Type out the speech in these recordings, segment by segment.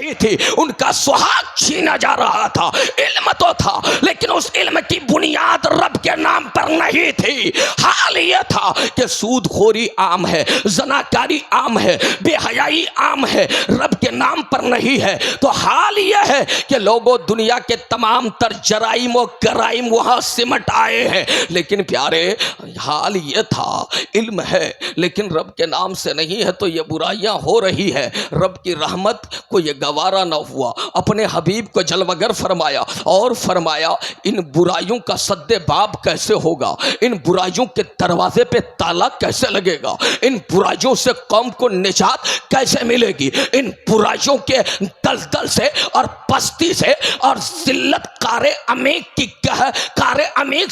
رہی تھی، ان کا سہاگ چھینا جا رہا تھا۔ علم تو تھا لیکن اس علم کی بنیاد رب کے نام پر نہیں تھی۔ حال یہ تھا کہ سود خوری عام ہے، زناکاری عام ہے، بے حیائی عام ہے، رب کے نام پر نہیں ہے۔ تو حال یہ ہے کہ لوگوں دنیا کے تمام تر جرائم و کرائم وہاں سمٹ آئے ہیں، لیکن پیارے حال یہ تھا علم ہے لیکن رب کے نام سے نہیں ہے، تو یہ برائیاں ہو رہی ہے۔ رب کی رحمت کو یہ گوارا نہ ہوا، اپنے حبیب کو جلوگر فرمایا اور فرمایا ان برائیوں کا سد باب کیسے ہوگا، ان برائیوں کے دروازے پہ تالا کیسے لگے گا، ان برائیوں سے قوم کو نجات کیسے ملے گی، ان برائیوں کے دلدل سے اور پستی سے اور ذلت کار عمیق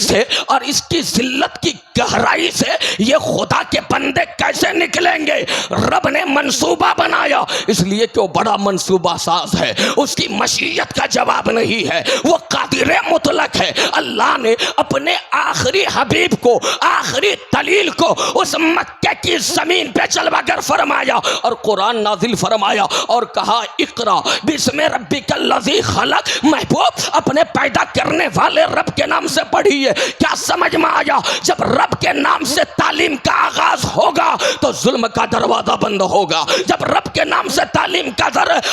سے اور اس کی ذلت کی گہرائی سے یہ خدا کے بندے کیسے نکلیں گے۔ رب نے منصوبہ بنایا اس لیے کہ وہ بڑا منصوبہ ساز ہے، اس کی مشیت کا جواب نہیں ہے، وہ قادر مطلق ہے۔ اللہ نے اپنے آخری حبیب کو، آخری دلیل کو اس مکہ کی زمین پہ جلوہ گر فرمایا اور قرآن نازل فرمایا اور کہا اقرا بسم ربک الذی خلق، محبوب اپنے پیدا کرنے والے رب کے نام سے پڑھیے۔ کیا سمجھ میں آیا؟ جب رب کے نام سے تعلیم کا آغاز ہوگا تو ظلم کا دروازہ بند ہوگا، جب رب کے نام سے تعلیم کا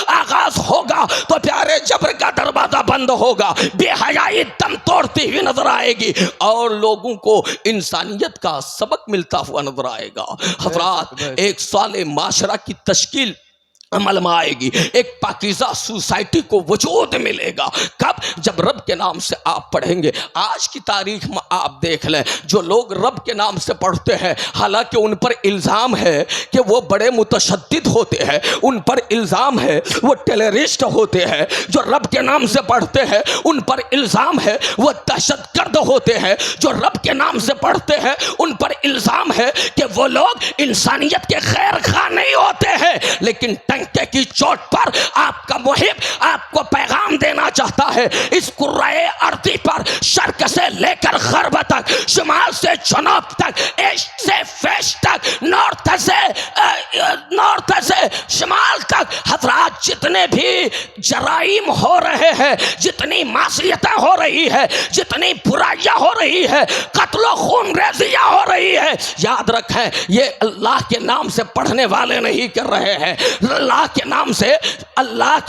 آغاز ہوگا تو پیارے جبر کا دروازہ بند ہوگا، بے حیائی دم توڑتی ہوئی نظر آئے گی اور لوگوں کو انسانیت کا سبق ملتا ہوا نظر آئے گا۔ حضرات ایک صالح معاشرہ کی تشکیل عمل میں آئے گی، ایک پاکیزہ سوسائٹی کو وجود ملے گا۔ کب؟ جب رب کے نام سے آپ پڑھیں گے۔ آج کی تاریخ میں آپ دیکھ لیں جو لوگ رب کے نام سے پڑھتے ہیں، حالانکہ ان پر الزام ہے کہ وہ بڑے متشدد ہوتے ہیں، ان پر الزام ہے وہ ٹیررسٹ ہوتے ہیں، جو رب کے نام سے پڑھتے ہیں ان پر الزام ہے وہ دہشت گرد ہوتے ہیں، جو رب کے نام سے پڑھتے ہیں ان پر الزام ہے کہ وہ لوگ انسانیت کے خیر خواہ نہیں ہوتے ہیں۔ لیکن ڈنکے کی چوٹ پر آپ کا محب آپ کو پیغام دینا چاہتا ہے، اس کرۂ ارضی پر شرق سے لے کر غرب تک، شمال سے جنوب تک، ایسٹ سے ویسٹ تک، نارتھ سے شمال تک، حضرات جتنے بھی جرائم ہو رہے ہیں، جتنی معصیتیں ہو رہی ہے، جتنی برائیاں ہو رہی ہے، قتل و خون ریزیاں ہو رہی ہے، یاد رکھیں یہ اللہ کے نام سے پڑھنے والے نہیں کر رہے ہیں۔ اللہ کے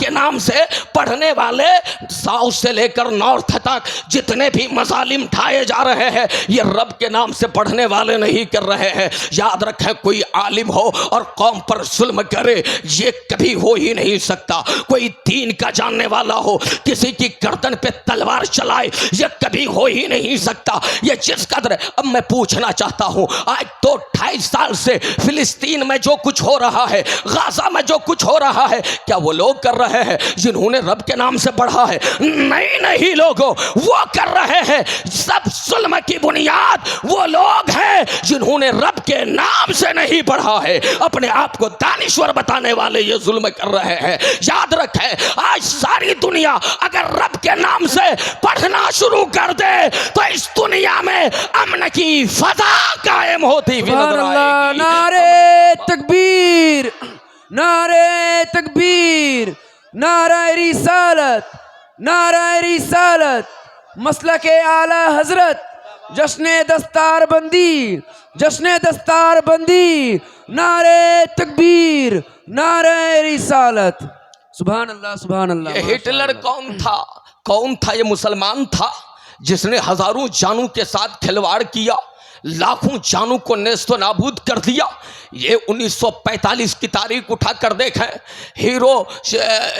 نام سے پڑھنے والے ساؤتھ سے لے کر نارتھ تک جتنے بھی مظالم ڈھائے جا رہے ہیں یہ رب کے نام سے پڑھنے والے نہیں کر رہے ہیں۔ یاد رکھیں کوئی عالم ہو اور قوم پر ظلم کرے یہ کبھی ہو ہی نہیں سکتا، کوئی دین کا جاننے والا ہو کسی کی گردن پہ تلوار چلائے یہ کبھی ہو ہی نہیں سکتا۔ یہ جس قدر اب میں پوچھنا چاہتا ہوں، آج 2-2.5 سال سے فلسطین میں جو کچھ ہو رہا ہے، غزہ میں جو کچھ ہو رہا ہے، کیا وہ لوگ کر رہے ہیں جنہوں نے رب کے نام سے پڑھا ہے؟ نہیں لوگوں، وہ کر رہے ہیں۔ سب ظلم کی بنیاد وہ لوگ ہیں جنہوں نے رب کے نام سے نہیں پڑھا ہے، اپنے آپ کو دانشور بتانے والے یہ ظلم کر رہے ہیں۔ یاد رکھیں آج ساری دنیا اگر رب کے نام سے پڑھنا شروع کر دے تو اس دنیا میں امن کی فضا قائم ہوتی ہوئی نظر آئے گی۔ نعرے تکبیر، نعرہ تکبیر، نعرہ رسالت، نعرہ رسالت، مسلک اعلی حضرت، جشن دستار بندی، جشن دستار بندی، نعرہ تکبیر، نعرہ رسالت۔ سبحان اللہ، سبحان اللہ۔ یہ ہٹلر کون تھا؟ یہ مسلمان تھا جس نے ہزاروں جانوں کے ساتھ کھلواڑ کیا، لاکھوں جانوں کو نیست و نابود کر دیا۔ یہ 1945 کی تاریخ اٹھا کر دیکھیں،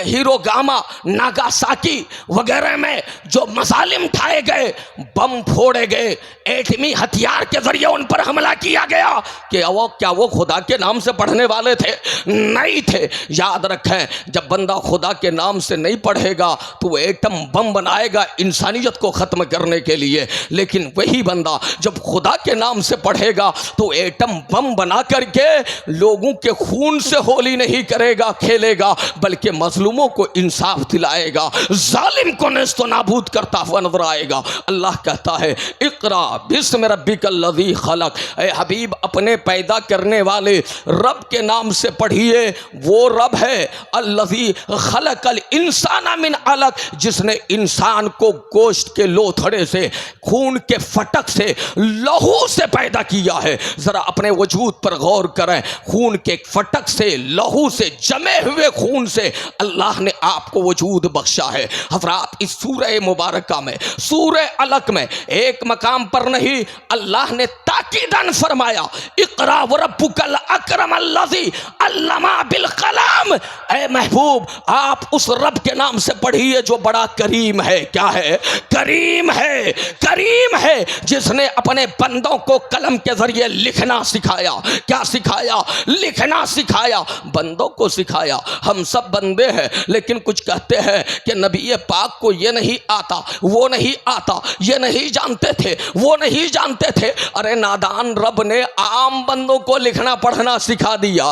ہیروگاما، ناگاساکی وغیرہ میں جو مظالم ٹھائے گئے، بم پھوڑے گئے، ایٹمی ہتھیار کے ذریعے ان پر حملہ کیا گیا، کیا وہ خدا کے نام سے پڑھنے والے تھے؟ نہیں تھے۔ یاد رکھیں جب بندہ خدا کے نام سے نہیں پڑھے گا تو وہ ایٹم بم بنائے گا انسانیت کو ختم کرنے کے لیے، لیکن وہی بندہ جب خدا کے نام سے پڑھے گا تو ایٹم بم بنا کر کے کہ لوگوں کے خون سے ہولی نہیں کرے گا کھیلے گا بلکہ مظلوموں کو انصاف دلائے گا, ظالم کو نیست و نابود کرتا ہوا نظر آئے گا. اللہ کہتا ہے اقرا بسم ربک الذی خلق, اے حبیب اپنے پیدا کرنے والے رب کے نام سے پڑھیے. وہ رب ہے الذی خلق الانسان من علق, جس نے انسان کو گوشت کے لوتھڑے سے, خون کے فٹک سے, لہو سے پیدا کیا ہے. ذرا اپنے وجود پر غور کریں, خون کے فٹک سے, لہو سے, جمے ہوئے خون سے اللہ نے آپ کو وجود بخشا ہے. حضرات اس سورہ مبارکہ میں, سورہ علق میں ایک مقام پر نہیں, اللہ نے تاکیداً فرمایا اقرا وربک الاکرم الذی علم بالقلم. اے محبوب آپ اس رب کے نام سے پڑھیے جو بڑا کریم ہے. کیا ہے؟ کریم ہے. کریم ہے جس نے اپنے بندوں کو قلم کے ذریعے لکھنا سکھایا. کیا سکھایا؟ لکھنا سکھایا. بندوں کو سکھایا. ہم سب بندے ہیں لیکن کچھ کہتے ہیں کہ نبی پاک کو یہ نہیں آتا, وہ نہیں آتا, یہ نہیں جانتے تھے, وہ نہیں جانتے تھے. ارے نادان, رب نے عام بندوں کو لکھنا پڑھنا سکھا دیا.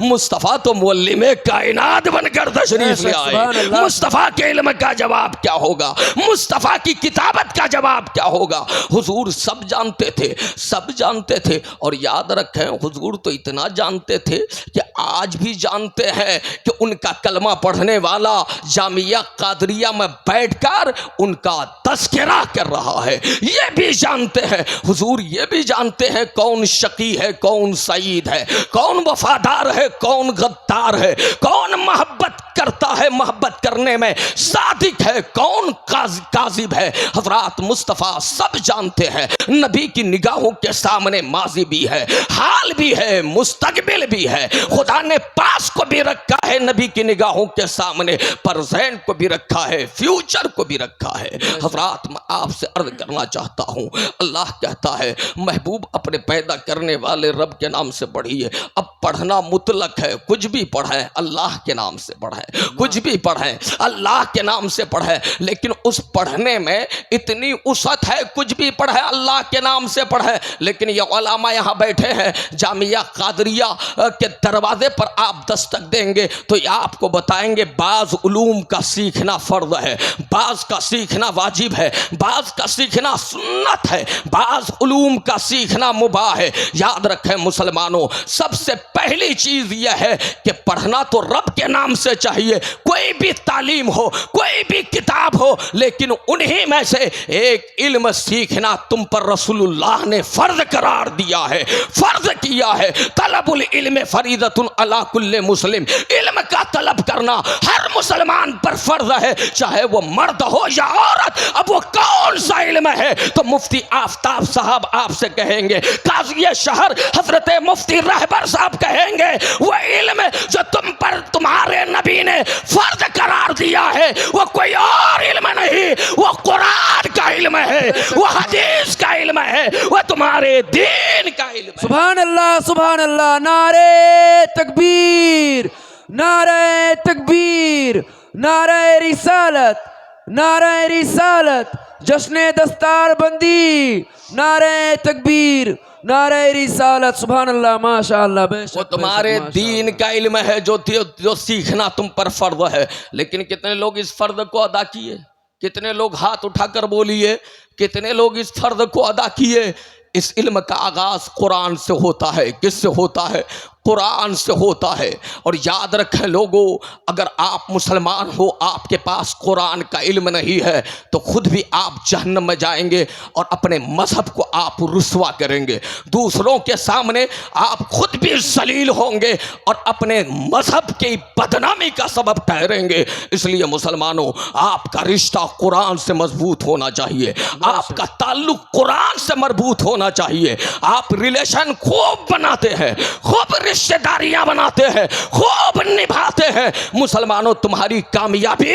مصطفیٰ تو معلم کائنات بن کر تشریف لے آئے. مصطفیٰ کے علم کا جواب کیا ہوگا؟ مصطفیٰ کی کتابت کا جواب کیا ہوگا؟ حضور سب جانتے تھے, سب جانتے تھے. اور یاد رکھیں حضور تو اتنا جانتے تھے کہ آج بھی جانتے ہیں کہ ان کا کلمہ پڑھنے والا جامعہ قادریہ میں بیٹھ کر ان کا تذکرہ کر رہا ہے. یہ بھی جانتے ہیں حضور, یہ بھی جانتے ہیں کون شقی ہے, کون سعید ہے, کون وفادار ہے, کون غدار ہے, کون محبت کرتا ہے, محبت کرنے میں صادق ہے, کون کاذب ہے. حضرات مصطفیٰ سب جانتے ہیں. نبی کی نگاہوں کے سامنے ماضی بھی ہے, حال بھی ہے, مستقبل بھی ہے. خدا نے پاس کو بھی رکھا ہے نبی کی نگاہوں کے سامنے, پرزینٹ کو بھی رکھا ہے, فیوچر کو بھی رکھا ہے. حضرات میں آپ سے عرض کرنا چاہتا ہوں, اللہ کہتا ہے محبوب اپنے پیدا کرنے والے رب کے نام سے پڑھیے. اب پڑھنا مطلق ہے, کچھ بھی پڑھیں اللہ کے نام سے پڑھیں, کچھ بھی پڑھیں اللہ کے نام سے پڑھیں. لیکن اس پڑھنے میں اتنی وسعت ہے, کچھ بھی پڑھیں اللہ کے نام سے پڑھیں. لیکن یہ علماء یہاں بیٹھے ہیں, جامعہ قادریہ کے دروازے پر آپ دستک دیں گے تو یہ آپ کو بتائیں گے بعض علوم کا سیکھنا فرض ہے, بعض کا سیکھنا واجب ہے, بعض کا سیکھنا سنت ہے, بعض علوم کا سیکھنا مباح ہے. یاد رکھیں مسلمانوں, سب سے پہلی چیز یہ ہے کہ پڑھنا تو رب کے نام سے چاہیے. کوئی بھی تعلیم ہو, کوئی بھی کتاب ہو, لیکن انہی میں سے ایک علم سیکھنا تم پر رسول اللہ نے فرض قرار دیا ہے, فرض کیا ہے. طلب العلم فریضۃ علی کل مسلم, علم کا طلب کرنا ہر مسلمان پر فرض ہے, چاہے وہ مرد ہو یا عورت. اب وہ کون سا علم ہے؟ تو مفتی آفتاب صاحب آپ سے کہیں گے, قاضی شہر حضرت مفتی رہبر صاحب کہیں گے وہ علم جو تم پر تمہارے نبی نے فرض قرار دیا ہے وہ کوئی اور علم نہیں, وہ قرآن کا علم ہے, وہ حدیث کا علم ہے, وہ تمہارے دین کا علم ہے. سبحان اللہ, سبحان اللہ. نعرہ تکبیر, نعرہ تکبیر, نعرہ رسالت, نعرہ رسالت, جشن دستار بندی, نعرہ تکبیر, نعرہ رسالت. سبحان اللہ, ماشاء اللہ. وہ تمہارے دین کا علم ہے جو سیکھنا تم پر فرض ہے. لیکن کتنے لوگ اس فرض کو ادا کیے؟ کتنے لوگ ہاتھ اٹھا کر بولیے, کتنے لوگ اس فرض کو ادا کیے؟ اس علم کا آغاز قرآن سے ہوتا ہے. کس سے ہوتا ہے؟ قرآن سے ہوتا ہے. اور یاد رکھیں لوگوں, اگر آپ مسلمان ہو, آپ کے پاس قرآن کا علم نہیں ہے تو خود بھی آپ جہنم میں جائیں گے اور اپنے مذہب کو آپ رسوا کریں گے. دوسروں کے سامنے آپ خود بھی ذلیل ہوں گے اور اپنے مذہب کی بدنامی کا سبب ٹھہریں گے. اس لیے مسلمانوں, آپ کا رشتہ قرآن سے مضبوط ہونا چاہیے, آپ کا تعلق قرآن سے مربوط ہونا چاہیے. آپ ریلیشن خوب بناتے ہیں, خوب رشتہ داریاں بناتے ہیں, خوب نبھاتے ہیں. مسلمانوں, تمہاری کامیابی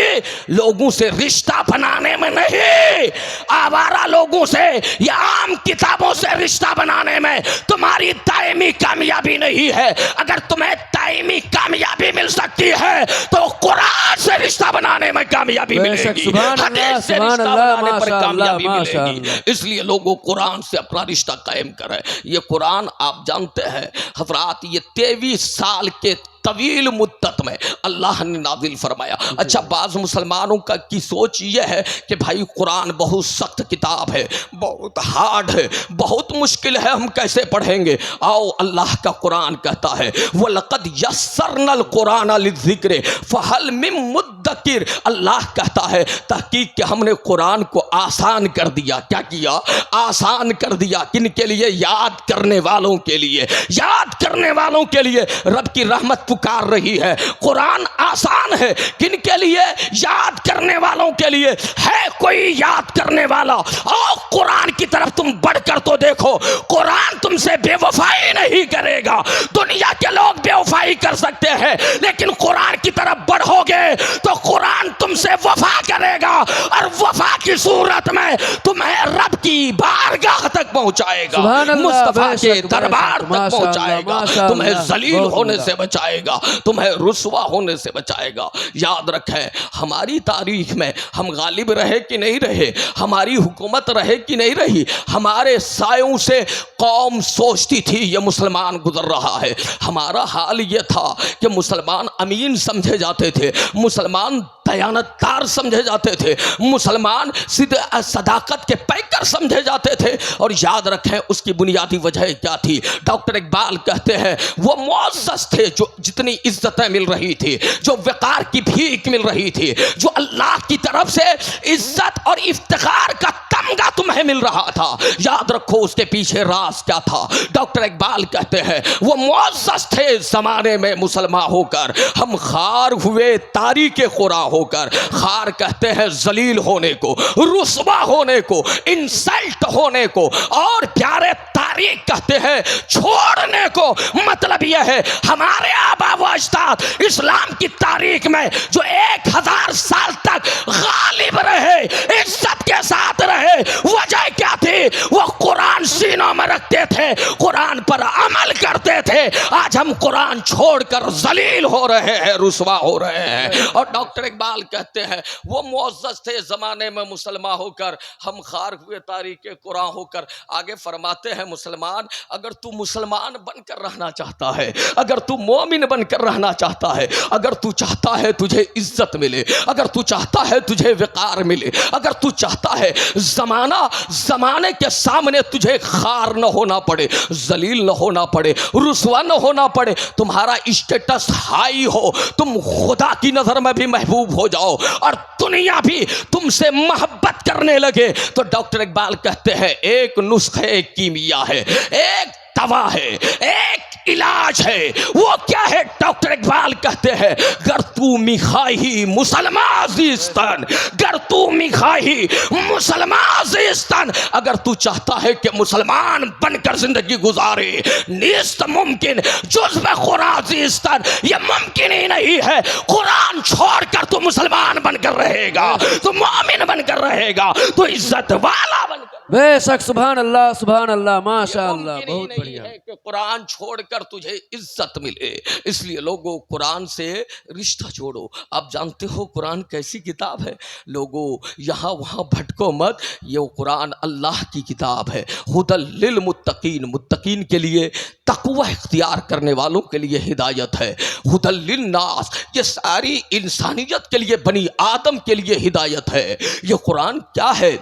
لوگوں سے رشتہ بنانے میں نہیں, آوارہ لوگوں سے یا عام کتابوں سے رشتہ بنانے میں تمہاری دائمی کامیابی نہیں ہے. اگر تمہیں دائمی کامیابی مل سکتی ہے تو قرآن سے رشتہ بنانے میں کامیابی بے ملے شک، گی، سبحان اللہ، حدیث سے سبحان رشتہ اللہ، بنانے پر ماشاء اللہ، کامیابی ماشاء ملے گی۔ اللہ۔ اس لیے لوگوں قرآن سے اپنا رشتہ قائم کریں۔ یہ قرآن آپ جانتے ہیں حضرات، یہ 23 سال کے طویل مدت میں اللہ نے نازل فرمایا۔ اچھا، بعض مسلمانوں کی سوچ یہ ہے کہ بھائی قرآن بہت سخت کتاب ہے، بہت ہارڈ ہے، بہت مشکل ہے، ہم کیسے پڑھیں گے؟ آؤ، اللہ کا قرآن کہتا ہے وَلَقَدْ يَسَّرْنَا الْقُرْآنَ لِلذِّكْرِ فَهَلْ مِن مُدَّكِرٍ۔ اللہ کہتا ہے تحقیق کہ ہم نے قرآن کو آسان کر دیا۔ کیا کیا؟ آسان کر دیا۔ کن کے لیے؟ یاد کرنے والوں کے لیے، یاد کرنے والوں کے لیے۔ رب کی رحمت پکار رہی ہے، قرآن آسان ہے، کن کے لیے؟ یاد کرنے والوں کے لیے۔ ہے کوئی یاد کرنے والا؟ اور قرآن کی طرف تم بڑھ کر تو دیکھو، قرآن تم سے بے وفائی نہیں کرے گا۔ دنیا کے لوگ بے وفائی کر سکتے ہیں، لیکن قرآن کی طرف بڑھو گے تو قرآن تم سے وفا کرے گا، اور وفا کی صورت میں تمہیں رب کی بارگاہ تک پہنچائے گا، سبحان اللہ، مصطفیٰ بے کے شک، دربار بے شک، تک ماشاء پہنچائے اللہ، گا، ماشاء تمہیں اللہ، ذلیل بہت ہونے عمدہ۔ سے بچائے گا، تمہیں رسوا ہونے سے بچائے گا۔ یاد رکھیں، ہماری تاریخ میں ہم غالب رہے کہ نہیں رہے، ہماری حکومت رہے کہ نہیں رہی، ہمارے سایوں سے قوم سوچتی تھی یہ مسلمان گزر رہا ہے۔ ہمارا حال یہ تھا کہ مسلمان امین سمجھے جاتے تھے، مسلمان دیانتدار سمجھے جاتے تھے، مسلمان صداقت کے پیکر سمجھے جاتے تھے۔ اور یاد رکھیں اس کی بنیادی وجہ کیا تھی؟ ڈاکٹر اقبال کہتے ہیں وہ معزز تھے جو جتنی عزتیں مل رہی تھی، جو وقار کی بھیک مل رہی تھی، جو اللہ کی طرف سے عزت اور افتخار کا تمغہ تمہیں مل رہا تھا، یاد رکھو اس کے پیچھے راز کیا تھا۔ ڈاکٹر اقبال کہتے ہیں وہ معزز تھے زمانے میں مسلمان ہو کر، ہم خار ہوئے تاریک قرآن ہو کر۔ خار کہتے ہیں ذلیل ہونے کو، رسوا ہونے کو، انسلٹ ہونے کو، اور پیارے تاریخ کہتے ہیں چھوڑنے کو۔ مطلب یہ ہے ہمارے آبا و اجداد اسلام کی تاریخ میں جو 1000 سال تک غالب رہے، عزت کے ساتھ رہے، وجہ کیا تھی؟ وہ قرآن سینوں میں رکھتے تھے، قرآن پر عمل کرتے تھے۔ آج ہم قرآن چھوڑ کر ذلیل ہو رہے ہیں، رسوا ہو رہے ہیں۔ اور ڈاکٹر اقبال کہتے ہیں وہ معزز تھے زمانے میں مسلمان ہو کر، ہم خار ہوئے تاریخ قرآن ہو کر۔ آگے فرماتے ہیں مسلمان، اگر تو مسلمان بن کر رہنا چاہتا ہے، اگر تو مومن بن کر رہنا چاہتا ہے، اگر تو چاہتا ہے تجھے عزت ملے، اگر تو چاہتا ہے تجھے وقار ملے، اگر تو چاہتا ہے زمانے کے سامنے تجھے خار نہ ہونا پڑے، ذلیل نہ ہونا پڑے، رسوا نہ ہونا پڑے، تمہارا اسٹیٹس ہائی ہو، تم خدا کی نظر میں بھی محبوب ہو جاؤ اور دنیا بھی تم سے محبت کرنے لگے، تو ڈاکٹر اقبال کہتے ہیں ایک نسخہ ایک کیمیا ہے، ایک دوا ہے، ایک علاج ہے۔ وہ کیا ہے؟ ڈاکٹر اقبال کہتے ہیں گر تو میخواهی مسلمان زیستن، گر تو میخواهی مسلمان زیستن، اگر تو چاہتا ہے کہ مسلمان بن کر زندگی گزارے، نیست ممکن جز قرآن زیستن، یہ ممکن ہی نہیں ہے۔ قرآن چھوڑ کر تو مسلمان بن کر رہے گا، تو مومن بن کر رہے گا، تو عزت والا بن کر۔ بے شک، سبحان اللہ، سبحان اللہ، ماشاء اللہ، ممکن ہی بہت نہیں بڑھیا۔ ہے کہ قرآن چھوڑ کر تجھے عزت ملے۔ اس لیے لوگوں قرآن سے رشتہ جوڑو۔ آپ جانتے ہو قرآن کیسی کتاب ہے؟ لوگوں یہاں وہاں بھٹکو مت، یہ قرآن اللہ کی کتاب ہے۔ ہدی للمتقین، متقین کے لیے، تقوی اختیار کرنے والوں کے لیے ہدایت ہے۔ ہدی للناس، یہ ساری انسانیت کے لیے، بنی آدم کے لیے ہدایت ہے۔ یہ قرآن کیا ہے؟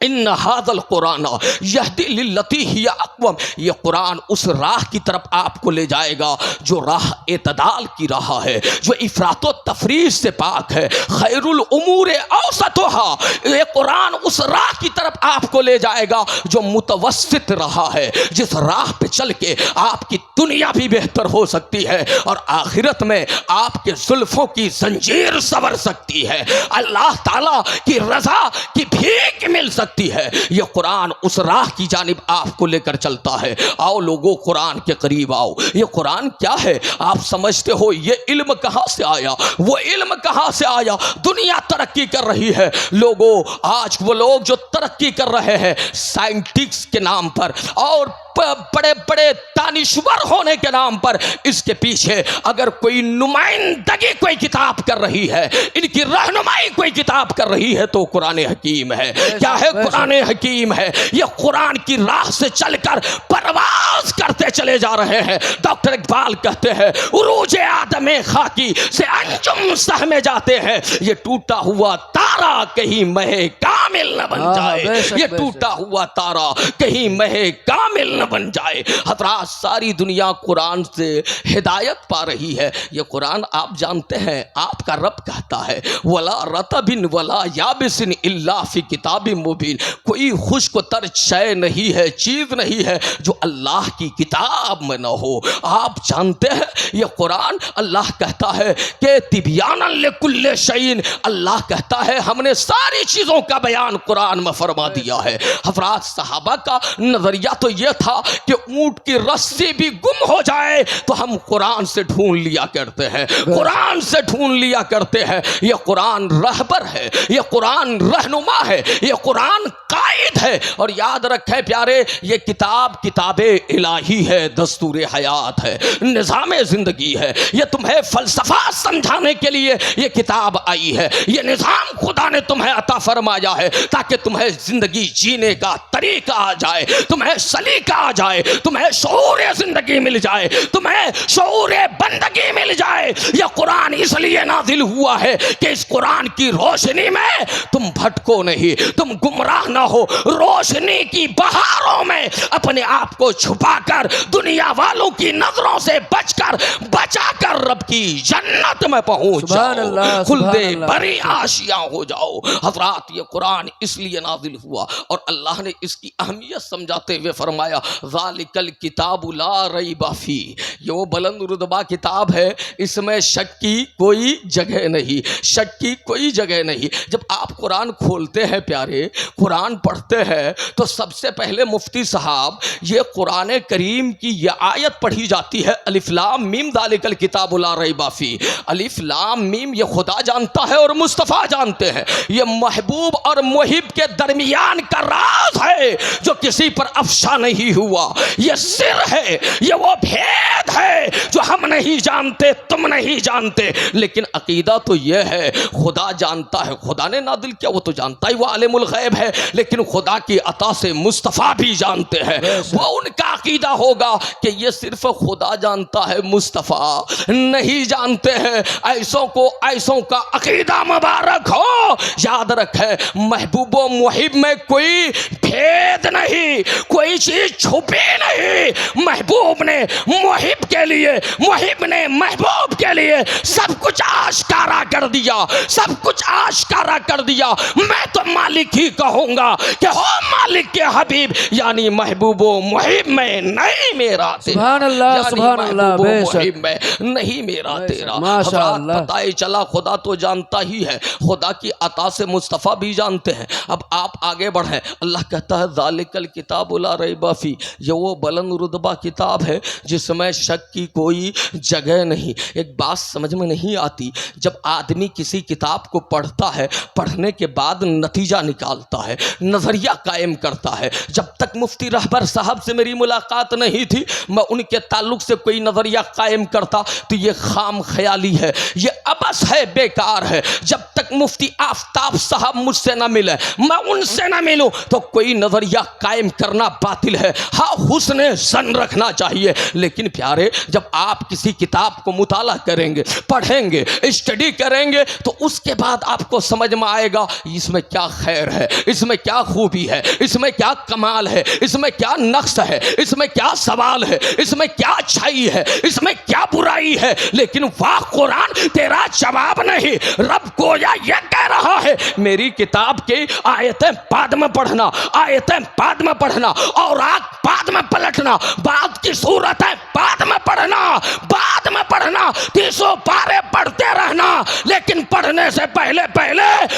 ان ھذا القرآن یہدی للتی ہی اقوم، یہ قرآن اس راہ کی طرف آپ کو لے جائے گا جو راہ اعتدال کی راہ ہے، جو افراط و تفریط سے پاک ہے۔ خیر الامور اوسطھا، یہ قرآن اس راہ کی طرف آپ کو لے جائے گا جو متوسط رہا ہے، جس راہ پہ چل کے آپ کی دنیا بھی بہتر ہو سکتی ہے اور آخرت میں آپ کے زلفوں کی زنجیر سنور سکتی ہے، اللہ تعالیٰ کی رضا کی بھیک مل سکتی ہے۔ یہ قرآن اس راہ کی جانب آپ کو لے کر چلتا ہے۔ آؤ لوگوں قرآن کے قریب آؤ۔ یہ قرآن کیا ہے؟ آپ سمجھتے ہو یہ علم کہاں سے آیا، وہ علم کہاں سے آیا؟ دنیا ترقی کر رہی ہے، لوگوں آج وہ لوگ جو ترقی کر رہے ہیں سائنٹسٹ کے نام پر اور بڑے بڑے دانشور ہونے کے نام پر اس کے پیچھے اگر کوئی نمائندگی کوئی کتاب کر رہی ہے، ان کی رہنمائی کوئی کتاب کر رہی ہے تو قرآن حکیم ہے۔ کیا ہے؟ قرآن حکیم ہے۔ یہ قرآن کی راہ سے چل کر پرواز کرتے چلے جا رہے ہیں۔ ڈاکٹر اقبال کہتے ہیں عروج آدم خاکی سے انجم سہمے جاتے ہیں، یہ ٹوٹا ہوا تارا کہیں مہ کامل نہ بن جائے، یہ ٹوٹا ہوا تارا کہیں مہ کامل نہ بن جائے۔ حضرات ساری دنیا قرآن سے ہدایت پا رہی ہے۔ یہ قرآن آپ جانتے ہیں آپ کا رب کہتا ہے ولا رطب ولا یابس الا فی کتاب مبین، کوئی خشک و تر شے نہیں ہے، چیز نہیں ہے جو اللہ کی کتاب میں نہ ہو۔ آپ جانتے ہیں یہ قرآن اللہ کہتا ہے کہ تبیانا لکل شیء، اللہ کہتا ہے ہم نے ساری چیزوں کا بیان قرآن میں فرما دیا ہے۔ حضرات صحابہ کا نظریہ تو یہ تھا کہ اونٹ کی رسی بھی گم ہو جائے تو ہم قرآن سے ڈھونڈ لیا کرتے ہیں، قرآن سے ڈھونڈ لیا کرتے ہیں۔ یہ قرآن رہبر ہے، یہ قرآن رہنما ہے، یہ قرآن قائد ہے۔ اور یاد رکھیں پیارے، یہ کتاب الہی ہے، دستور حیات ہے، نظام زندگی ہے۔ یہ تمہیں فلسفہ سمجھانے کے لیے یہ کتاب آئی ہے، یہ نظام خدا نے تمہیں عطا فرمایا ہے تاکہ تمہیں زندگی جینے کا طریقہ آ جائے، تمہیں سلیقہ آ جائے، تمہیں شعور زندگی مل جائے، تمہیں شعور بندگی مل جائے۔ یہ قرآن اس لیے نازل ہوا ہے کہ اس قرآن کی روشنی میں تم بھٹکو نہیں، تم گمراہ نہ ہو، روشنی کی بہاروں میں اپنے آپ کو چھپا کر دنیا والوں کی نظروں سے بچا کر رب کی جنت میں پہنچ جاؤ، خلدِ بری آشیاں ہو جاؤ۔ حضرات یہ قرآن اس لیے نازل ہوا اور اللہ نے اس کی اہمیت سمجھاتے ہوئے فرمایا ذالک الکتاب لا ریب فیہ، یہ وہ بلند رتبہ کتاب ہے، اس میں شک کی کوئی جگہ نہیں، شک کی کوئی جگہ نہیں۔ جب آپ قرآن کھولتے ہیں پیارے، قرآن پڑھتے ہیں تو سب سے پہلے مفتی صاحب یہ قرآن کریم کی یہ آیت پڑھی جاتی ہے الف لام میم ذالک الکتاب لا ریب فیہ۔ الف لام میم یہ خدا جانتا ہے اور مصطفیٰ جانتے ہیں، یہ محبوب اور محب کے درمیان کا راز ہے جو کسی پر افشا نہیں ہوا، یہ سر ہے، یہ وہ بھید ہے جو ہم نہیں جانتے، تم نہیں جانتے، لیکن عقیدہ تو یہ ہے خدا جانتا ہے، خدا نے نازل کیا وہ تو جانتا ہی، وہ عالم الغیب ہے، لیکن خدا کی عطا سے مصطفیٰ بھی جانتے ہیں۔ وہ ان کا عقیدہ ہوگا کہ یہ صرف خدا جانتا ہے، مصطفیٰ نہیں جانتے ہیں۔ ایسوں کا عقیدہ مبارک ہو۔ یاد رکھیں محبوب و محب میں کوئی بھید نہیں، کوئی چیز چھپی نہیں۔ محبوب نے محب کے لیے، محب نے محبوب کے لیے سب کچھ آشکارا کر دیا، سب کچھ آشکارا کر دیا۔ میں تو مالک ہی کہوں گا کہ ہو مالک کے حبیب، یعنی محبوب و محب میں نہیں میرا تیرا، سبحان اللہ، سبحان اللہ، بے شک محب میں نہیں میرا تیرا۔ ماشاء اللہ، پتہ ہی چلا خدا تو جانتا ہی ہے، خدا کی عطا سے مصطفیٰ بھی جانتے ہیں۔ اب آپ آگے بڑھیں، اللہ کہتا ہے ذالک الکتاب لا ریب فیہ، یہ وہ بلند رتبہ کتاب ہے جس میں شک کی کوئی جگہ نہیں۔ ایک بات سمجھ میں نہیں آتی، جب آدمی کسی کتاب کو پڑھتا ہے، پڑھنے کے بعد نتیجہ نکالتا ہے، نظریہ قائم کرتا ہے۔ جب تک مفتی رہبر صاحب سے میری ملاقات نہیں تھی میں ان کے تعلق سے کوئی نظریہ قائم کرتا تو یہ خام خیالی ہے، یہ عبث ہے، بیکار ہے۔ جب تک مفتی آفتاب صاحب مجھ سے نہ ملے، میں ان سے نہ ملوں تو کوئی نظریہ قائم کرنا باطل ہے۔ ہاں حسن ظن رکھنا چاہیے، لیکن پیارے جب آپ کسی کتاب کو مطالعہ کریں گے، پڑھیں گے، اسٹڈی کریں گے تو اس کے بعد آپ کو سمجھ میں آئے گا اس میں کیا خیر ہے، اس میں کیا خوبی ہے، اس میں کیا کمال ہے، اس میں کیا نقص ہے، اس میں کیا سوال ہے، اس میں کیا اچھائی ہے، اس میں کیا برائی ہے۔ لیکن واہ قرآن تیرا جواب نہیں، رب گویا یہ کہہ رہا ہے میری کتاب کی آیتیں بعد میں پڑھنا، آیتیں بعد میں پڑھنا، اور آگ بعد میں پلٹنا، بعد کی صورتیں بعد میں پڑھنا، بعد میں پڑھنا، 300 پارے پڑھتے رہنا، لیکن پڑھنے سے پہلے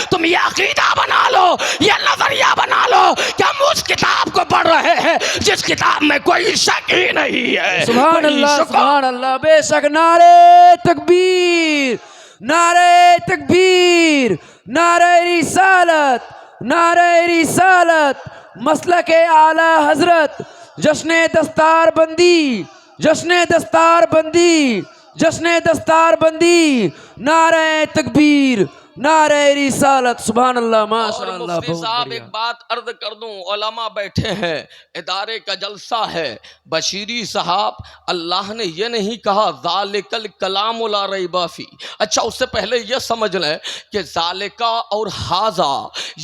تم یہ عقیدہ بنا لو، یہ نظریہ بنا لو کہ ہم اس کتاب کو پڑھ رہے ہیں جس کتاب میں کوئی شک ہی نہیں ہے۔ سبحان اللہ، سبحان اللہ، بے شک۔ نعرہ تکبیر، نعرہ تکبیر، نعرہ رسالت، نعرہ رسالت، مسلک اعلی حضرت جشن دستار بندی، جشن دستار بندی، جشن دستار بندی، نعرہ تکبیر، نعرہ رسالت، سبحان اللہ، ماشاء اور اللہ، مفتی بہت صاحب بڑھیا۔ ایک بات عرض کر دوں، علماء بیٹھے ہیں، ادارے کا جلسہ ہے، بشیری صاحب اللہ نے یہ نہیں کہا ذالک الکلام لا ریب فی۔ اچھا اس سے پہلے یہ سمجھ لیں کہ ذالکا اور ھذا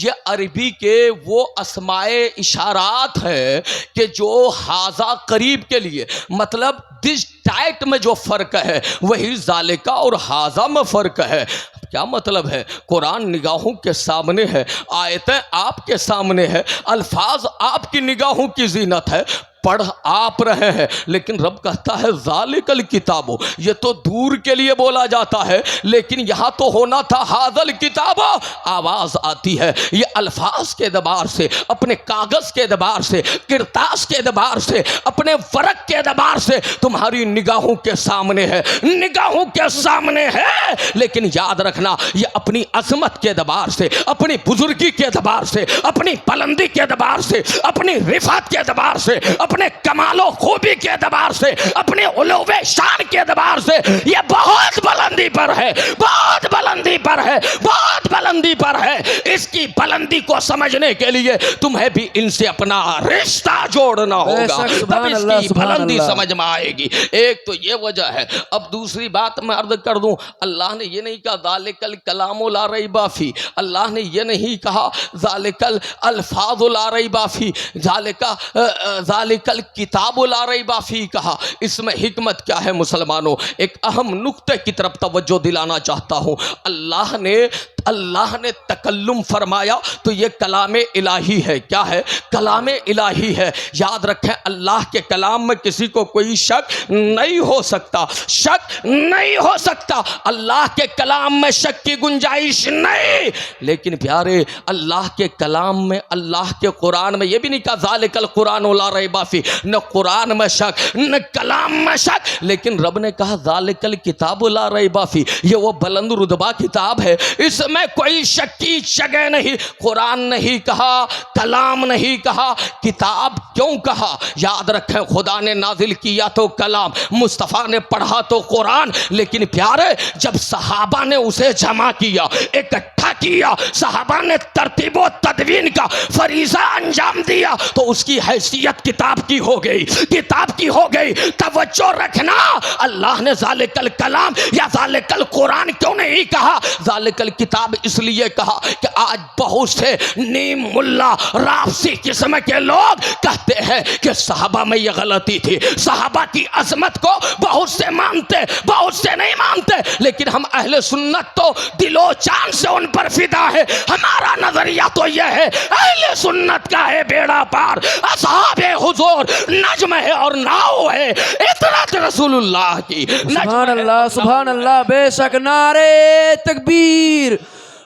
یہ عربی کے وہ اسمائے اشارات ہے کہ جو ھذا قریب کے لیے، مطلب دس ٹائٹ میں جو فرق ہے وہی ذالکا اور ھذا میں فرق ہے۔ کیا مطلب ہے؟ قرآن نگاہوں کے سامنے ہے، آیتیں آپ کے سامنے ہے، الفاظ آپ کی نگاہوں کی زینت ہے، پڑھ آپ رہے ہیں، لیکن رب کہتا ہے ذالک الکتاب، یہ تو دور کے لیے بولا جاتا ہے، لیکن یہاں تو ہونا تھا ھذا الکتاب۔ آواز آتی ہے یہ الفاظ کے اعتبار سے، اپنے کاغذ کے اعتبار سے، کرتاس کے اعتبار سے، اپنے ورق کے اعتبار سے تمہاری نگاہوں کے سامنے ہے، نگاہوں کے سامنے ہے، لیکن یاد رکھنا یہ اپنی عظمت کے اعتبار سے، اپنی بزرگی کے اعتبار سے، اپنی بلندی کے اعتبار سے، اپنی رفعت کے اعتبار سے، اپنے کمال و خوبی کے اعتبار سے، اپنے علو شان کے اعتبار سے یہ بہت بلندی پر ہے، بہت بلندی پر ہے، بہت بلندی پر ہے۔ اس کی بلندی کو سمجھنے کے لیے تمہیں بھی ان سے اپنا رشتہ جوڑنا ہوگا، شک، تب سبحان اس اللہ، کی سبحان بلندی اللہ۔ سمجھ میں آئے گی۔ ایک تو یہ وجہ ہے۔ اب دوسری بات میں عرض کر دوں، اللہ نے یہ نہیں کہا ذالک الکلام لا ریب فی، اللہ نے یہ نہیں کہا ذالک الالفاظ لا ریب فی، ذالک الکتاب لا ریب فی کہا۔ اس میں حکمت کیا ہے مسلمانوں؟ ایک اہم نقطے کی طرف توجہ دلانا چاہتا ہوں۔ اللہ نے تکلم فرمایا تو یہ کلام الہی ہے۔ کیا ہے؟ کلام الہی ہے۔ یاد رکھیں اللہ کے کلام میں کسی کو کوئی شک نہیں ہو سکتا، شک نہیں ہو سکتا، اللہ کے کلام میں شک کی گنجائش نہیں۔ لیکن پیارے اللہ کے کلام میں، اللہ کے قرآن میں یہ بھی نہیں کہا ذالک القرآن لا ریب فی، نہ قرآن میں شک نہ کلام میں شک، لیکن رب نے کہا ذالک الکتاب لا ریب فی، یہ وہ بلند رتبہ کتاب ہے، اس میں کوئی شک کی جگہ نہیں۔ قرآن نہیں کہا، کلام نہیں کہا، کتاب کیوں کہا؟ یاد رکھیں خدا نے نازل کیا تو کلام، مصطفیٰ نے پڑھا تو قرآن، لیکن پیارے جب صحابہ نے اسے جمع کیا، اکٹھا کیا، صحابہ نے ترتیب و تدوین کا فریضہ انجام دیا تو اس کی حیثیت کتاب کی ہو گئی، کتاب کی ہو گئی۔ توجہ رکھنا، اللہ نے ذالک الکلام یا ذالک القرآن کیوں نہیں کہا؟ ذالک الکتاب اس لیے کہا کہ آج بہت سے نیم ملا رافضی قسم کے لوگ کہتے ہیں کہ صحابہ میں یہ غلطی تھی، صحابہ کی عظمت کو بہت سے مانتے، بہت سے نہیں مانتے، لیکن ہم اہل سنت تو دل و جان سے ان پر فدا ہے۔ ہمارا نظریہ تو یہ ہے اہل سنت کا ہے بیڑا پار، اصحاب حضور نجم ہے اور ناؤ ہے، اطرت رسول اللہ کی سبحان اللہ، سبحان اللہ، بے شک، نعرہ تکبیر،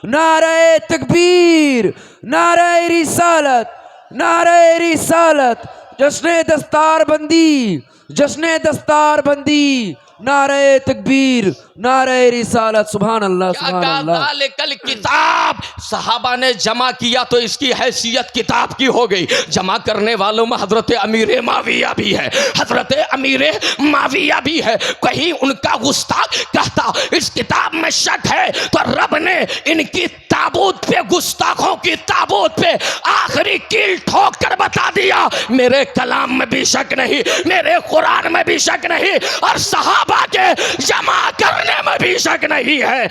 نعرہ تکبیر، نعرہ رسالت، نعرہ رسالت، جشن دستار بندی، جشن دستار بندی، نعرہ تکبیر، نعرہ رسالت، سبحان اللہ، کیا سبحان کہا؟ اللہ۔ ذالک الکتاب، صحابہ نے جمع کیا تو اس کی حیثیت کتاب کی ہو گئی۔ جمع کرنے والوں میں حضرت امیر معاویہ بھی ہے، حضرت امیر معاویہ بھی ہے۔ کہیں ان کا گستاخ کہتا اس کتاب میں شک ہے تو رب نے ان کی تابوت پہ، گستاخوں کی تابوت پہ آخری کیل ٹھوک کر بتا دیا میرے کلام میں بھی شک نہیں، میرے قرآن میں بھی شک نہیں، اور صحابہ کے جمع کرنے میں بھی شک نہیں ہے۔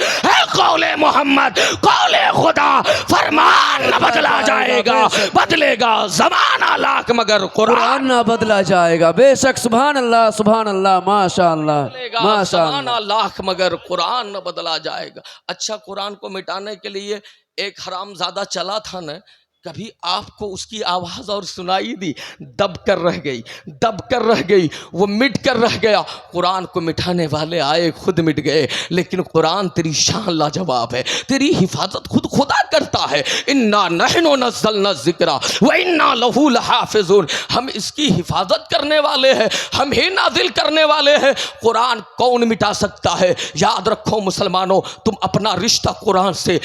قول محمد، قول خدا، فرمان نہ بدلا جائے گا، بدلے گا زمانہ لاکھ مگر قرآن قرآن نہ بدلا جائے گا، بے شک، سبحان اللہ، سبحان اللہ، ماشاء اللہ، بدلے گا ماشاء اللہ۔ زمانہ لاکھ مگر قرآن نہ بدلا جائے گا۔ اچھا قرآن کو مٹانے کے لیے ایک حرام زادہ چلا تھا نا، کبھی آپ کو اس کی آواز اور سنائی دی؟ دب کر رہ گئی، دب کر رہ گئی، وہ مٹ کر رہ گیا۔ قرآن کو مٹانے والے آئے، خود مٹ گئے، لیکن قرآن تیری شان لاجواب ہے، تیری حفاظت خود خدا کرتا ہے۔ انا نحن نزلنا الذکر وانا لہ لحافظون، ہم اس کی حفاظت کرنے والے ہیں، ہم ہی نازل کرنے والے ہیں۔ قرآن کون مٹا سکتا ہے؟ یاد رکھو مسلمانوں، تم اپنا رشتہ قرآن سے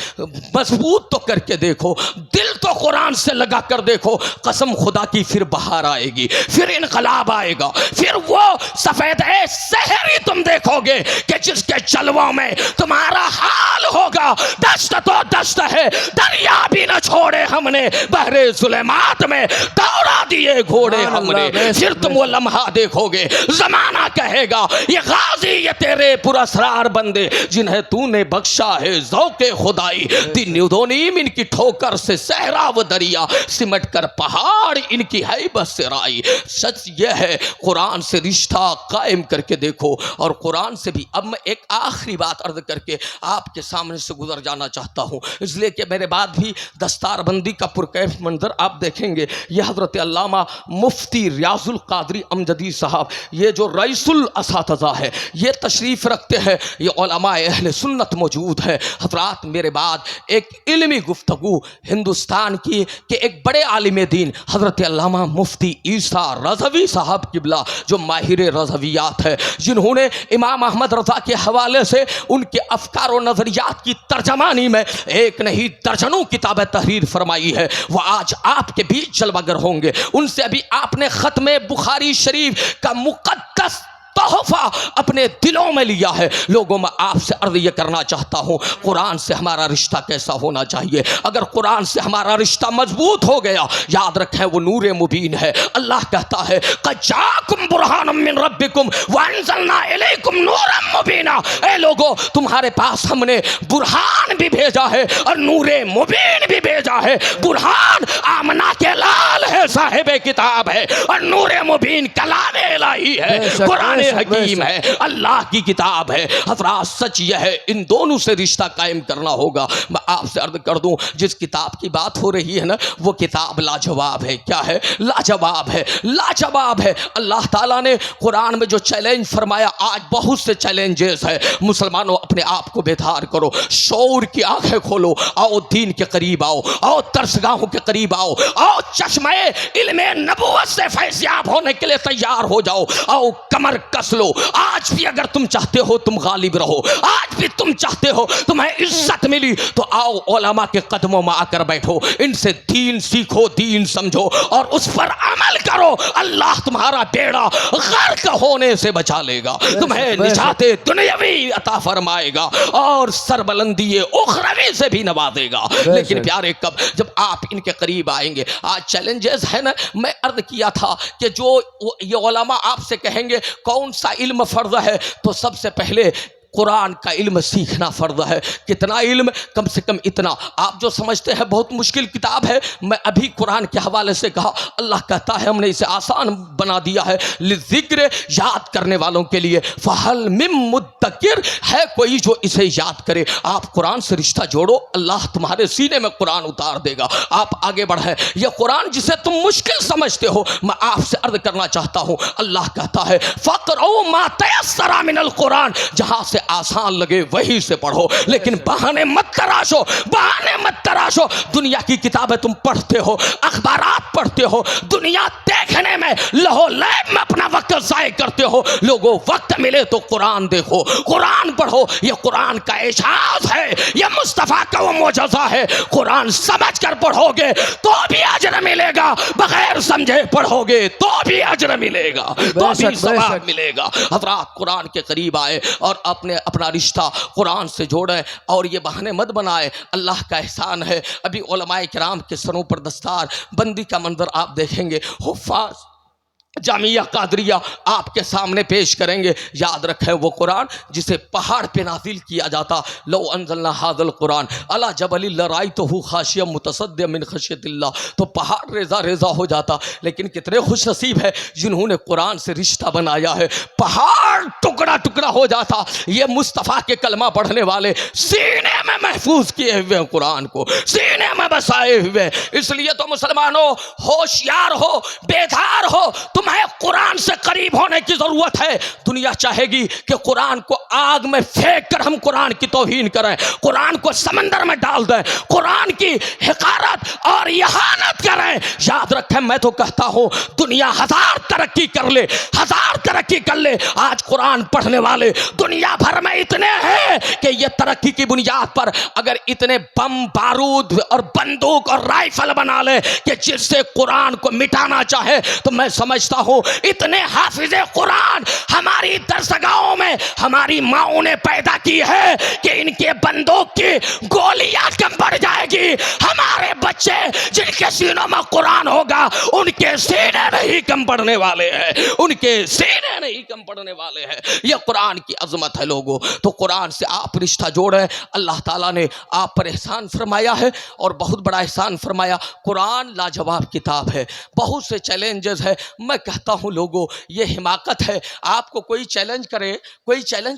مضبوط تو کر کے دیکھو، دل تو کو قرآن سے لگا کر دیکھو، قسم خدا کی پھر بہار آئے گی، پھر انقلاب آئے گا، پھر وہ سفید سحری تم دیکھو گے کہ جس کے چلووں میں تمہارا حال ہوگا دشت تو دشت ہے، دریا بھی نہ چھوڑے ہم نے، بحر ظلمات میں دوڑا دیے گھوڑے ہم نے۔ پھر تم وہ لمحہ دیکھو گے، زمانہ کہے گا یہ غازی یہ تیرے پراسرار بندے جنہیں تو نے بخشا ہے ذوق خدائی، دن دو نیم ان کی ٹھوکر سے صحرا و دریا، سمٹ کر پہاڑ ان کی ہیبت سے رائی۔ سچ یہ ہے قرآن سے رشتہ قائم کر کے دیکھو۔ اور قرآن سے بھی اب میں ایک آخری بات عرض کر کے آپ کے سامنے سے گزر جانا چاہتا ہوں، اس لیے کہ میرے بعد بھی دستار بندی کا پرکیف منظر آپ دیکھیں گے۔ یہ حضرت علامہ مفتی ریاض القادری امجدی صاحب، یہ جو رئیس الاساتذہ ہے، یہ تشریف رکھتے ہیں، یہ علماء اہل سنت موجود ہے۔ حضرات میرے بعد ایک علمی گفتگو ہندوستان کی کہ ایک بڑے عالم دین حضرت علامہ مفتی عیسیٰ رضوی صاحب قبلہ، جو ماہر رضویات ہے، جنہوں نے امام احمد رضا کے حوالے سے ان کے افکار و نظریات کی ترجمانی میں ایک نہیں درجنوں کتابیں تحریر فرمائی ہے، وہ آج آپ کے بیچ جلوہ گر ہوں گے۔ ان سے ابھی آپ نے ختم بخاری شریف کا مقدس تحفہ اپنے دلوں میں لیا ہے۔ لوگوں میں آپ سے عرض یہ کرنا چاہتا ہوں، قرآن سے ہمارا رشتہ کیسا ہونا چاہیے؟ اگر قرآن سے ہمارا رشتہ مضبوط ہو گیا، یاد رکھیں وہ نور مبین ہے۔ اللہ کہتا ہے قَدْ جَاءَكُمْ بُرْهَانٌ مِّن رَبِّكُمْ وَأَنزَلْنَا إِلَيْكُمْ نُورًا مُّبِينًا۔ اے لوگو، تمہارے پاس ہم نے برہان بھی بھیجا ہے اور نور مبین بھی بھیجا ہے۔ برہان آمنہ کے لال ہے، صاحب کتاب ہے، اور نور مبین کلام الہی ہے، قرآن حکیم ہے، اللہ کی کتاب ہے۔ حضرات سچ یہ ہے ان دونوں سے رشتہ قائم کرنا ہوگا۔ میں آپ سے عرض کر دوں، جس کتاب کی بات ہو رہی ہے نا، وہ کتاب لاجواب ہے۔ کیا ہے؟ لاجواب ہے، لاجواب ہے۔ اللہ تعالیٰ نے قرآن میں جو چیلنج فرمایا، آج بہت سے چیلنجز ہے۔ مسلمانوں اپنے آپ کو بیدار کرو، شعور کی آنکھیں کھولو، آؤ دین کے قریب آؤ، آؤ درسگاہوں کے قریب آؤ، آؤ چشمہ علم نبوت سے فیضیاب ہونے کے لیے تیار ہو جاؤ، آؤ کمر کس لو۔ آج بھی اگر تم چاہتے ہو تم غالب رہو، آج بھی تم چاہتے ہو تمہیں عزت ملی، تو آؤ علماء کے قدموں میں آ کر بیٹھو، ان سے دین سیکھو، دین سمجھو اور اس پر عمل کرو۔ اللہ تمہارا بیڑا غرق ہونے سے بچا لے گا، تمہیں نجات دنیاوی عطا فرمائے گا اور سربلندی اخروی سے بھی نوازے گا۔ لیکن پیارے کب جب آپ ان کے قریب آئیں گے، آج چیلنجز ہے نا، میں عرض کیا تھا کہ جو یہ علماء آپ سے کہیں گے کون سا علم فرض ہے، تو سب سے پہلے قرآن کا علم سیکھنا فرض ہے۔ کتنا علم؟ کم سے کم اتنا۔ آپ جو سمجھتے ہیں بہت مشکل کتاب ہے، میں ابھی قرآن کے حوالے سے کہا، اللہ کہتا ہے ہم نے اسے آسان بنا دیا ہے، لذکر، یاد کرنے والوں کے لیے، فہل من مدکر، ہے کوئی جو اسے یاد کرے۔ آپ قرآن سے رشتہ جوڑو، اللہ تمہارے سینے میں قرآن اتار دے گا۔ آپ آگے بڑھیں، یہ قرآن جسے تم مشکل سمجھتے ہو، میں آپ سے عرض کرنا چاہتا ہوں، اللہ کہتا ہے فَقْرَؤْا مَا تَيَسَّرَ مِنَ الْقُرْآنِ، جہاں سے آسان لگے وہی سے پڑھو، لیکن بہانے مت تراشو، بہانے مت تراشو۔ دنیا کی کتابیں تم پڑھتے ہو، اخبارات پڑھتے ہو، دنیا دیکھنے میں لہو لیب میں اپنا وقت ضائع کرتے ہو۔ لوگوں وقت ملے تو قرآن دیکھو، قرآن پڑھو۔ یہ قرآن کا اعجاز ہے، یہ مصطفیٰ کا وہ معجزہ ہے۔ قرآن سمجھ کر پڑھو گے تو بھی اجر ملے گا، بغیر سمجھے پڑھو گے تو بھی اجر ملے گا، تو بھی ثواب ملے گا۔ حضرات قرآن کے قریب آئے اور اپنا رشتہ قرآن سے جوڑیں، اور یہ بہانے مت بنائے۔ اللہ کا احسان ہے، ابھی علماء کرام کے سروں پر دستار بندی کا منظر آپ دیکھیں گے، حفاظ جامعہ قادریہ آپ کے سامنے پیش کریں گے۔ یاد رکھیں وہ قرآن جسے پہاڑ پہ نازل کیا جاتا، لو انزلنا ھذا القرآن علی جبل لرأیتہ خاشعا متصدعا من خشیۃ اللہ، تو پہاڑ ریزہ ریزہ ہو جاتا۔ لیکن کتنے خوش نصیب ہے جنہوں نے قرآن سے رشتہ بنایا ہے، پہاڑ ٹکڑا ٹکڑا ہو جاتا۔ یہ مصطفیٰ کے کلمہ پڑھنے والے سینے میں محفوظ کیے ہوئے قرآن کو، سینے میں بسائے ہوئے۔ اس لیے تو مسلمانوں ہوشیار ہو، بیدار ہو، تم تمہیں قرآن سے قریب ہونے کی ضرورت ہے. دنیا چاہے گی کہ قرآن کو آگ میں پھینک کر ہم قرآن کی توہین کریں, قرآن کو سمندر میں ڈال دیں, قرآن کی حقارت اور اہانت کریں. یاد رکھیں, میں تو کہتا ہوں دنیا ہزار ترقی کر لے, ہزار ترقی کر لے, آج قرآن پڑھنے والے دنیا بھر میں اتنے ہیں کہ یہ ترقی کی بنیاد پر اگر اتنے بم بارود اور بندوق اور رائفل بنا لے کہ جس سے قرآن کو مٹانا چاہے, تو میں سمجھتا ہوں اتنے حافظ قرآن ہماری درسگاہوں میں ہماری ماؤں نے پیدا کی ہے کہ ان کے بندوق کی گولیاں کم پڑ جائے گی. ہمارے بچے جن کے سینوں میں قرآن ہوگا ان کے سینے نہیں کم پڑنے والے ہیں, ان کے سینے نہیں کم پڑنے والے ہیں. یہ قرآن کی عظمت ہے لوگوں. تو قرآن سے آپ رشتہ جوڑیں. اللہ تعالیٰ نے آپ پر احسان فرمایا ہے اور بہت بڑا احسان فرمایا. قرآن لاجواب کتاب ہے, بہت سے چیلنجز ہے. میں کہتا ہوں لوگوں یہ حماقت ہے, آپ کو کوئی چیلنج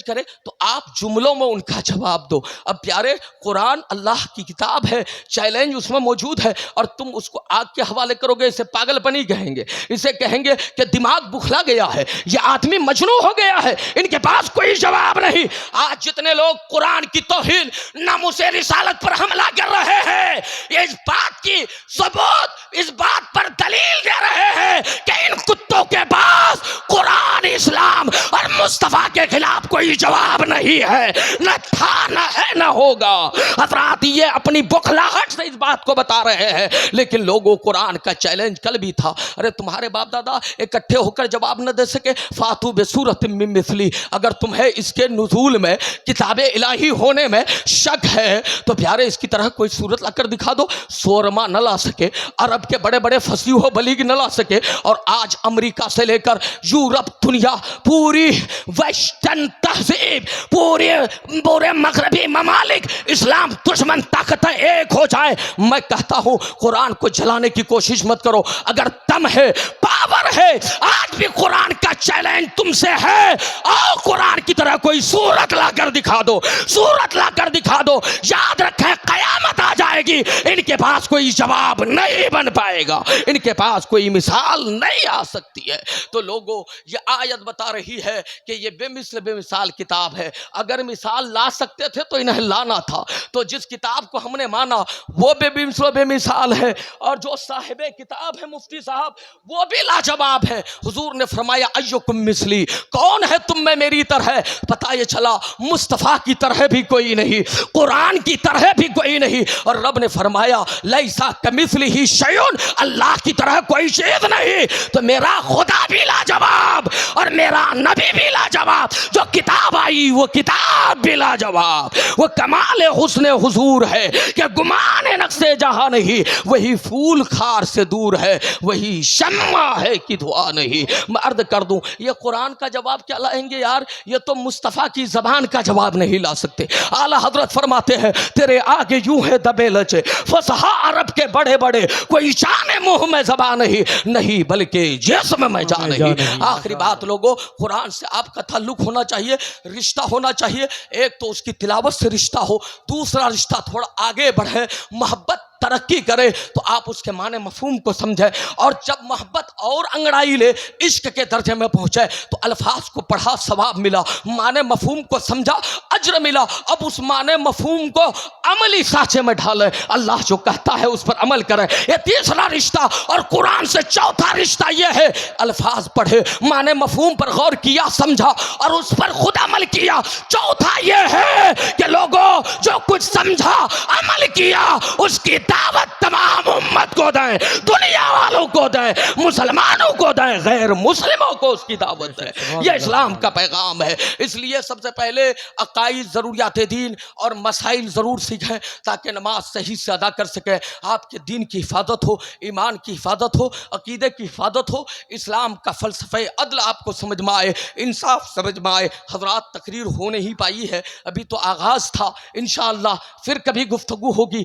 کرے تو آپ جملوں میں ان کا جواب دو. اب پیارے قرآن اللہ کی کتاب ہے, چیلنج اس میں موجود ہے اور تم اس کو آگ کے حوالے کرو گے, اسے پاگل پنی کہیں گے, اسے کہیں گے کہ دماغ بکھلا گیا ہے, یہ آدمی مجنون ہو گیا ہے, ان کے پاس کوئی جواب نہیں. آج جتنے لوگ قرآن کی توہین ناموس رسالت پر حملہ کر رہے ہیں, یہ اس بات کی ثبوت, اس بات پر دلیل دے رہے ہیں کہ ان کتوں کے پاس قرآن, اسلام اور مصطفیٰ کے خلاف کوئی جواب نہیں ہے, نہ تھا نہ ہے نہ ہوگا. حضرات یہ اپنی بخلاہٹ سے اس بات کو بتا رہے ہیں, لیکن لوگوں قرآن کا چیلنج کل بھی تھا. ارے تمہارے باپ دادا اکٹھے ہو کر جواب نہ دے سکے, فاتو بسورۃ من مثلی. اگر تمہیں اس کے نزول میں کتاب الہی ہونے میں شک ہے تو پیارے اس کی طرح کوئی صورت لا کر دکھا دو. سورما نہ لا سکے, عرب کے بڑے بڑے فصیح و بلیغ نہ لا سکے, اور آج امریکہ سے لے کر یورپ, دنیا پوری ویسٹرن تہذیب, پورے مغربی ممالک اسلام دشمن طاقتیں ایک ہو جائیں, میں کہتا ہوں قرآن کو جلانے کی کوشش مت کرو. اگر دم ہے, پاور ہے, آج بھی قرآن کا چیلنج تم سے ہے. آؤ قرآن کی طرح کوئی صورت لا کر دکھا دو, صورت لا کر دکھا دو. یاد رکھیں قیامت آ جائے گی, ان کے پاس کوئی جواب نہیں بن پائے گا, ان کے پاس کوئی مثال نہیں آ سکتی ہے. تو لوگوں یہ آیت بتا رہی ہے کہ یہ بے مثال کتاب ہے. اگر مثال لا سکتے تھے تو انہیں لانا تھا. تو جس کتاب کو ہم نے مانا وہ بے مثال ہے, اور جو صاحب کتاب ہے مفتی صاحب وہ بھی لاجواب ہے. حضور نے فرمایا ایکم مثلی, کون ہے تم میں میری طرح؟ پتہ یہ چلا مصطفیٰ کی طرح بھی کوئی نہیں, قرآن کی طرح بھی کوئی نہیں. اور رب نے فرمایا لیسا کمثلہ شیء, اللہ کی طرح کوئی چیز نہیں. تو میرا خدا بھی لاجواب اور میرا نبی بھی لاجواب, جو کتاب آئی وہ کتاب بھی لاجواب. وہ کمال حسن حضور ہے کہ گمان نقص جہاں نہیں, وہی پھول خار سے دور ہے, وہی شمع ہے کہ دھواں نہیں. میں عرض کر دوں یہ قرآن کا جواب کیا لائیں گے یار, یہ تو مصطفیٰ کی زبان کا جواب نہیں لا سکتے. اعلیٰ حضرت فرماتے ہیں تیرے آگے یوں ہے دبے لچے فصحا عرب کے بڑے بڑے, کوئی جانے منہ میں زبان نہیں بلکہ جسم میں جان نہیں. آخری بات لوگوں, قرآن سے آپ کا تعلق ہونا چاہیے, رشتہ ہونا چاہیے. ایک تو اس کی تلاوت سے رشتہ ہو, دوسرا رشتہ تھوڑا آگے بڑھے, محبت ترقی کرے تو آپ اس کے معنی مفہوم کو سمجھیں, اور جب محبت اور انگڑائی لے, عشق کے درجے میں پہنچے تو الفاظ کو پڑھا ثواب ملا, معنی مفہوم کو سمجھا اجر ملا. اب اس معنی مفہوم کو عملی سانچے میں ڈالے, اللہ جو کہتا ہے اس پر عمل کرے. یہ تیسرا رشتہ. اور قرآن سے چوتھا رشتہ یہ ہے الفاظ پڑھے, معنی مفہوم پر غور کیا, سمجھا اور اس پر خود عمل کیا. چوتھا یہ ہے کہ لوگوں جو کچھ سمجھا عمل کیا اس کی دعوت تمام امت کو دیں, دنیا والوں کو دیں, مسلمانوں کو دیں, غیر مسلموں کو اس کی دعوت دیں. یہ اسلام کا پیغام ہے. اس لیے سب سے پہلے عقائد, ضروریات دین اور مسائل ضرور سیکھیں تاکہ نماز صحیح سے ادا کر سکیں, آپ کے دین کی حفاظت ہو, ایمان کی حفاظت ہو, عقیدے کی حفاظت ہو, اسلام کا فلسفہ عدل آپ کو سمجھ میں آئے, انصاف سمجھ میں آئے. حضرات تقریر ہونے ہی پائی ہے, ابھی تو آغاز تھا, انشاءاللہ پھر کبھی گفتگو ہوگی.